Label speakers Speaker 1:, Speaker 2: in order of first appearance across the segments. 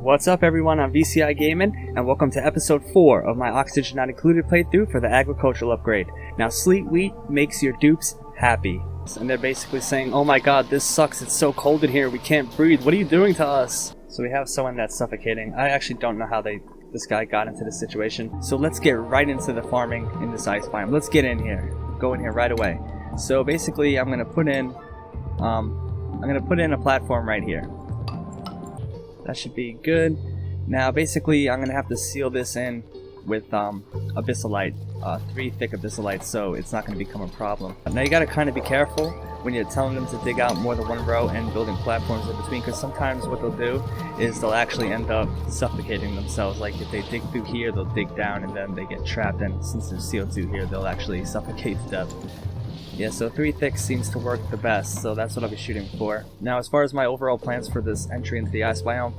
Speaker 1: What's up everyone, I'm VCi Gaming, and welcome to episode 4 of my Oxygen Not Included playthrough for the agricultural upgrade. Now, Sleet Wheat makes your dupes happy. And they're basically saying, oh my god, this sucks, it's so cold in here, we can't breathe, what are you doing to us? So we have someone that's suffocating. I actually don't know how this guy got into this situation. So let's get right into the farming in this ice biome. Let's get in here. Go in here right away. So basically I'm gonna put in a platform right here. That should be good. Now basically I'm gonna have to seal this in with abyssalite, 3 thick abyssalite, so it's not gonna become a problem. Now you gotta kind of be careful when you're telling them to dig out more than one row and building platforms in between, because sometimes what they'll do is they'll actually end up suffocating themselves. Like if they dig through here, they'll dig down and then they get trapped, and since there's CO2 here, they'll actually suffocate to death. Yeah, so 3 thick seems to work the best, so that's what I'll be shooting for. Now, as far as my overall plans for this entry into the ice biome,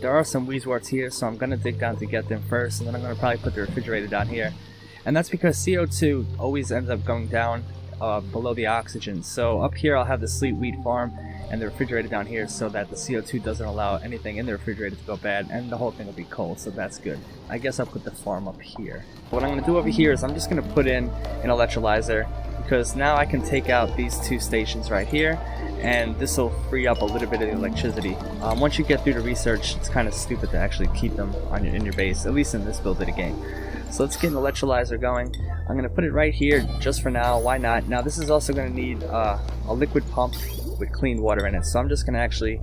Speaker 1: there are some wheezeworts here, so I'm going to dig down to get them first, and then I'm going to probably put the refrigerator down here. And that's because CO2 always ends up going down below the oxygen. So up here I'll have the Sleet Wheat Farm and the refrigerator down here so that the CO2 doesn't allow anything in the refrigerator to go bad, and the whole thing will be cold, so that's good. I guess I'll put the farm up here. What I'm going to do over here is I'm just going to put in an electrolyzer, because now I can take out these 2 stations right here, and this will free up a little bit of the electricity. Once you get through the research, it's kind of stupid to actually keep them in your base, at least in this build of the game. So let's get an electrolyzer going. I'm going to put it right here just for now, why not? Now this is also going to need a liquid pump with clean water in it, so I'm just going to actually,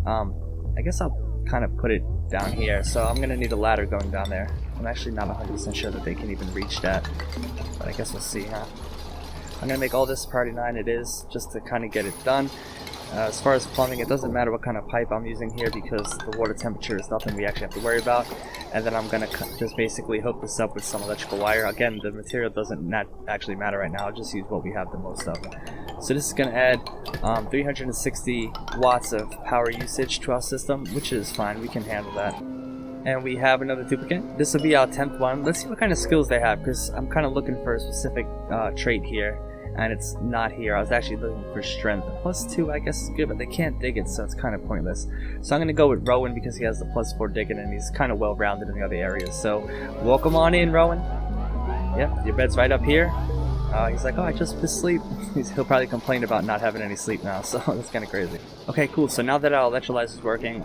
Speaker 1: I guess I'll kind of put it down here. So I'm going to need a ladder going down there. I'm actually not 100% sure that they can even reach that, but I guess we'll see, huh? I'm going to make all this priority 9 it is, just to kind of get it done. As far as plumbing, it doesn't matter what kind of pipe I'm using here because the water temperature is nothing we actually have to worry about. And then I'm going to just basically hook this up with some electrical wire. Again, the material doesn't actually matter right now, I'll just use what we have the most of. So this is going to add 360 watts of power usage to our system, which is fine, we can handle that. And we have another duplicant. This will be our 10th one. Let's see what kind of skills they have, because I'm kind of looking for a specific trait here, and it's not here. I was actually looking for strength. +2 I guess is good, but they can't dig it, so it's kind of pointless. So I'm going to go with Rowan because he has the +4 digging, and he's kind of well rounded in the other areas. So welcome on in, Rowan. Yep, your bed's right up here. He's like, oh, I just missed sleep. He'll probably complain about not having any sleep now, so that's kind of crazy. Okay, cool. So now that our electrolyzer is working,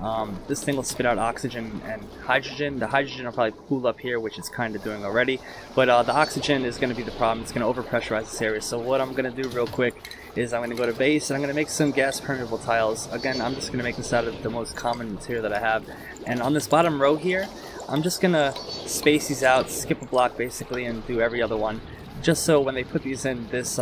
Speaker 1: this thing will spit out oxygen and hydrogen. The hydrogen will probably cool up here, which it's kind of doing already. But the oxygen is going to be the problem. It's going to overpressurize this area. So what I'm going to do real quick is I'm going to go to base, and I'm going to make some gas permeable tiles. Again, I'm just going to make this out of the most common material that I have. And on this bottom row here, I'm just going to space these out, skip a block basically, and do every other one. Just so when they put these in, this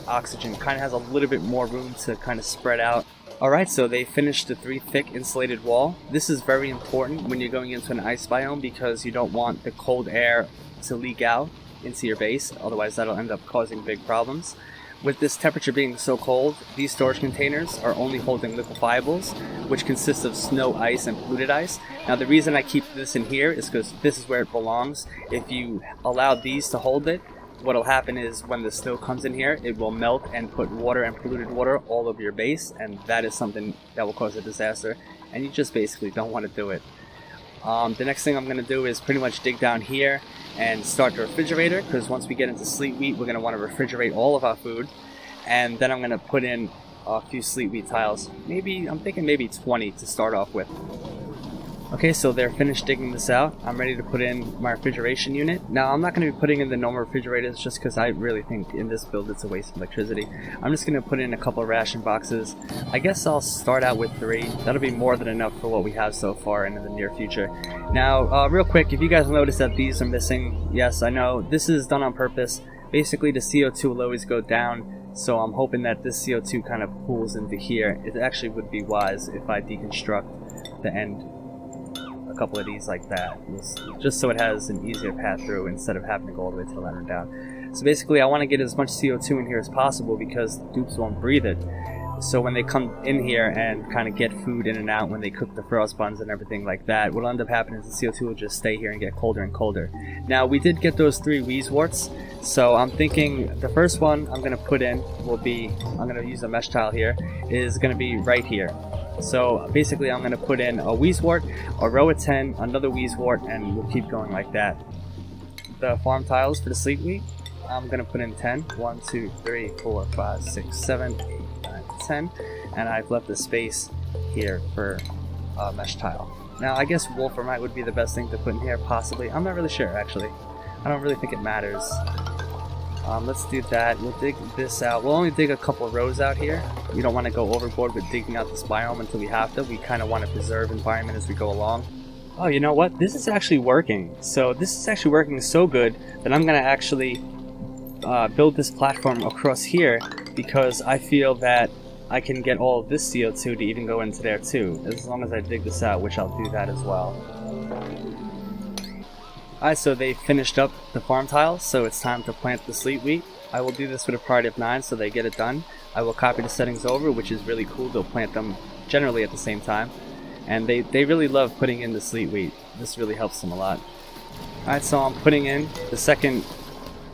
Speaker 1: oxygen kind of has a little bit more room to kind of spread out. Alright, so they finished the 3 thick insulated wall. This is very important when you're going into an ice biome because you don't want the cold air to leak out into your base, otherwise that'll end up causing big problems. With this temperature being so cold, these storage containers are only holding liquefiables, which consist of snow, ice, and polluted ice. Now the reason I keep this in here is because this is where it belongs. If you allow these to hold it, what'll happen is when the snow comes in here, it will melt and put water and polluted water all over your base, and that is something that will cause a disaster, and you just basically don't want to do it. The next thing I'm going to do is pretty much dig down here and start the refrigerator, because once we get into Sleet Wheat, we're going to want to refrigerate all of our food, and then I'm going to put in a few Sleet Wheat tiles. I'm thinking maybe 20 to start off with. Okay, so they're finished digging this out. I'm ready to put in my refrigeration unit. Now, I'm not going to be putting in the normal refrigerators just because I really think in this build it's a waste of electricity. I'm just going to put in a couple of ration boxes. I guess I'll start out with 3. That'll be more than enough for what we have so far and in the near future. Now, real quick, if you guys notice that these are missing, yes, I know, this is done on purpose. Basically, the CO2 will always go down, so I'm hoping that this CO2 kind of pools into here. It actually would be wise if I deconstruct the end a couple of these like that, just so it has an easier path through instead of having to go all the way to the ladder down. So basically I want to get as much CO2 in here as possible because the dupes won't breathe it. So when they come in here and kind of get food in and out when they cook the frost buns and everything like that, what'll end up happening is the CO2 will just stay here and get colder and colder. Now we did get those 3 wheezeworts, so I'm thinking the first one I'm going to put in will be, I'm going to use a mesh tile here, is going to be right here. So basically I'm going to put in a Wheezewort, a row of 10, another Wheezewort, and we'll keep going like that. The farm tiles for the Sleet Wheat, I'm going to put in 10. 1, 2, 3, 4, 5, 6, 7, 8, 9, 10. And I've left the space here for a mesh tile. Now I guess wolframite would be the best thing to put in here, possibly. I'm not really sure, actually. I don't really think it matters. Let's do that. We'll dig this out. We'll only dig a couple rows out here. We don't want to go overboard with digging out this biome until we have to. We kind of want to preserve environment as we go along. Oh, you know what? This is actually working. So this is actually working so good that I'm going to actually build this platform across here, because I feel that I can get all of this CO2 to even go into there too, as long as I dig this out, which I'll do that as well. Alright, so they finished up the farm tiles, so it's time to plant the Sleet Wheat. I will do this with a priority of 9 so they get it done. I will copy the settings over, which is really cool. They'll plant them generally at the same time. And they really love putting in the Sleet Wheat. This really helps them a lot. Alright, so I'm putting in the second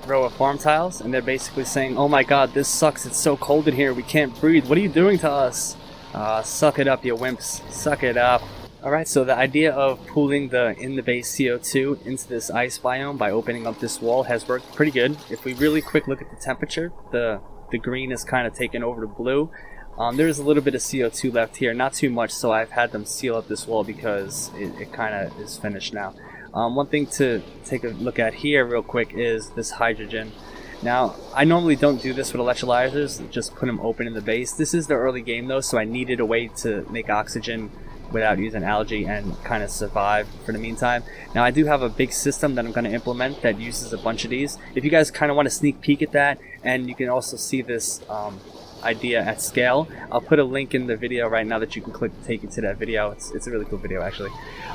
Speaker 1: row of farm tiles, and they're basically saying, oh my god, this sucks, it's so cold in here, we can't breathe, what are you doing to us? Suck it up, you wimps, suck it up. Alright, so the idea of pooling the in the base CO2 into this ice biome by opening up this wall has worked pretty good. If we really quick look at the temperature, the green is kind of taken over to blue. There's a little bit of CO2 left here, not too much, so I've had them seal up this wall because it kind of is finished now. One thing to take a look at here real quick is this hydrogen. Now, I normally don't do this with electrolyzers, just put them open in the base. This is the early game though, so I needed a way to make oxygen without using algae and kind of survive for the meantime. Now, I do have a big system that I'm going to implement that uses a bunch of these. If you guys kind of want to sneak peek at that, and you can also see this idea at scale, I'll put a link in the video right now that you can click to take you to that video. It's a really cool video actually.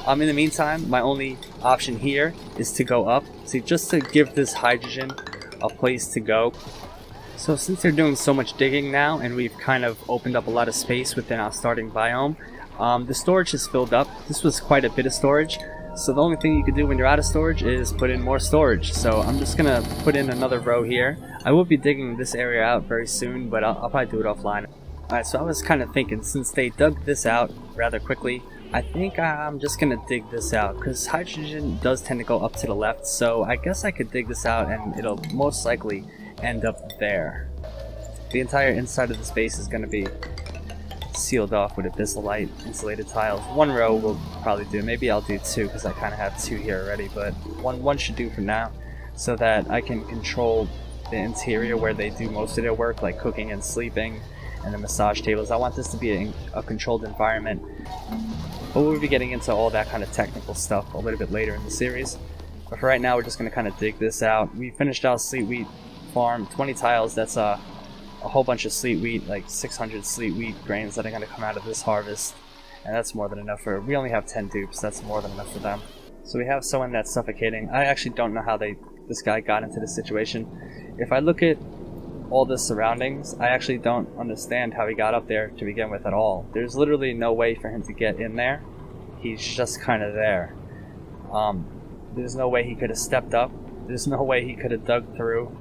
Speaker 1: In the meantime, my only option here is to go up, so just to give this hydrogen a place to go. So since they're doing so much digging now, and we've kind of opened up a lot of space within our starting biome, the storage is filled up. This was quite a bit of storage, so the only thing you can do when you're out of storage is put in more storage. So I'm just gonna put in another row here. I will be digging this area out very soon, but I'll probably do it offline. Alright, so I was kind of thinking, since they dug this out rather quickly, I think I'm just gonna dig this out, because hydrogen does tend to go up to the left, so I guess I could dig this out and it'll most likely end up there. The entire inside of the space is gonna be sealed off with abyssalite insulated tiles. One row will probably do. Maybe I'll do 2 because I kind of have 2 here already, but one should do for now, so that I can control the interior where they do most of their work, like cooking and sleeping and the massage tables. I want this to be a controlled environment, but we'll be getting into all that kind of technical stuff a little bit later in the series. But for right now, we're just going to kind of dig this out. We finished our Sleet Wheat farm, 20 tiles. That's a whole bunch of Sleet Wheat, like 600 Sleet Wheat grains that are going to come out of this harvest, and that's more than enough for, we only have 10 dupes, that's more than enough for them. So we have someone that's suffocating. I actually don't know how this guy got into this situation. If I look at all the surroundings, I actually don't understand how he got up there to begin with at all. There's literally no way for him to get in there. He's just kind of there. There's no way he could have stepped up. There's no way he could have dug through.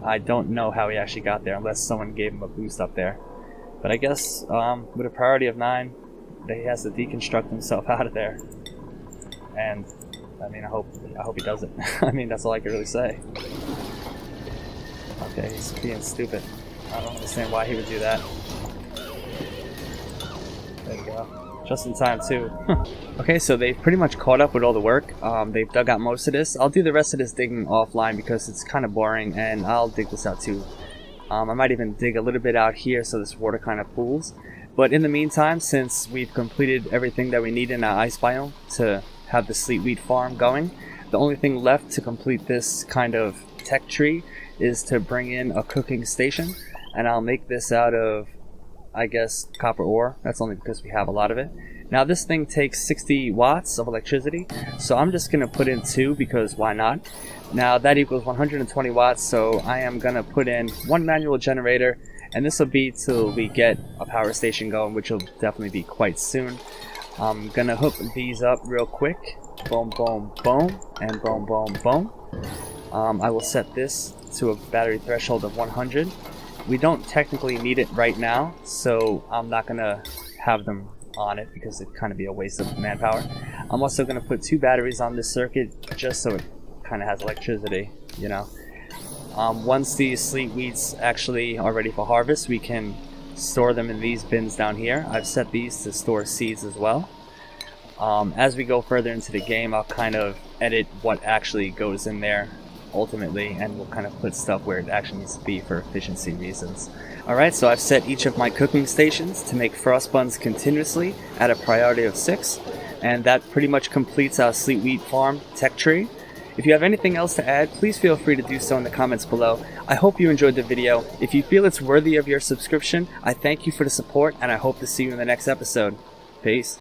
Speaker 1: I don't know how he actually got there unless someone gave him a boost up there. But I guess with a priority of 9, he has to deconstruct himself out of there. And I mean, I hope he does it. I mean, that's all I can really say. Okay, he's being stupid. I don't understand why he would do that. There you go. Just in time too. Okay, so they've pretty much caught up with all the work. They've dug out most of this. I'll do the rest of this digging offline because it's kind of boring, and I'll dig this out too. I might even dig a little bit out here so this water kind of pools. But in the meantime, since we've completed everything that we need in our ice biome to have the Sleet Wheat farm going, the only thing left to complete this kind of tech tree is to bring in a cooking station, and I'll make this out of, I guess, copper ore. That's only because we have a lot of it. Now this thing takes 60 watts of electricity, so I'm just gonna put in 2 because why not? Now that equals 120 watts, so I am gonna put in 1 manual generator, and this will be till we get a power station going, which will definitely be quite soon. I'm gonna hook these up real quick. Boom, boom, boom, and boom, boom, boom. I will set this to a battery threshold of 100. We don't technically need it right now, so I'm not gonna have them on it because it'd kind of be a waste of manpower. I'm also going to put 2 batteries on this circuit just so it kind of has electricity, you know. Once these sleet wheats actually are ready for harvest, we can store them in these bins down here. I've set these to store seeds as well. As we go further into the game, I'll kind of edit what actually goes in there ultimately, and we'll kind of put stuff where it actually needs to be for efficiency reasons. Alright, so I've set each of my cooking stations to make frost buns continuously at a priority of 6, and that pretty much completes our Sleet Wheat Farm tech tree. If you have anything else to add, please feel free to do so in the comments below. I hope you enjoyed the video. If you feel it's worthy of your subscription, I thank you for the support, and I hope to see you in the next episode. Peace.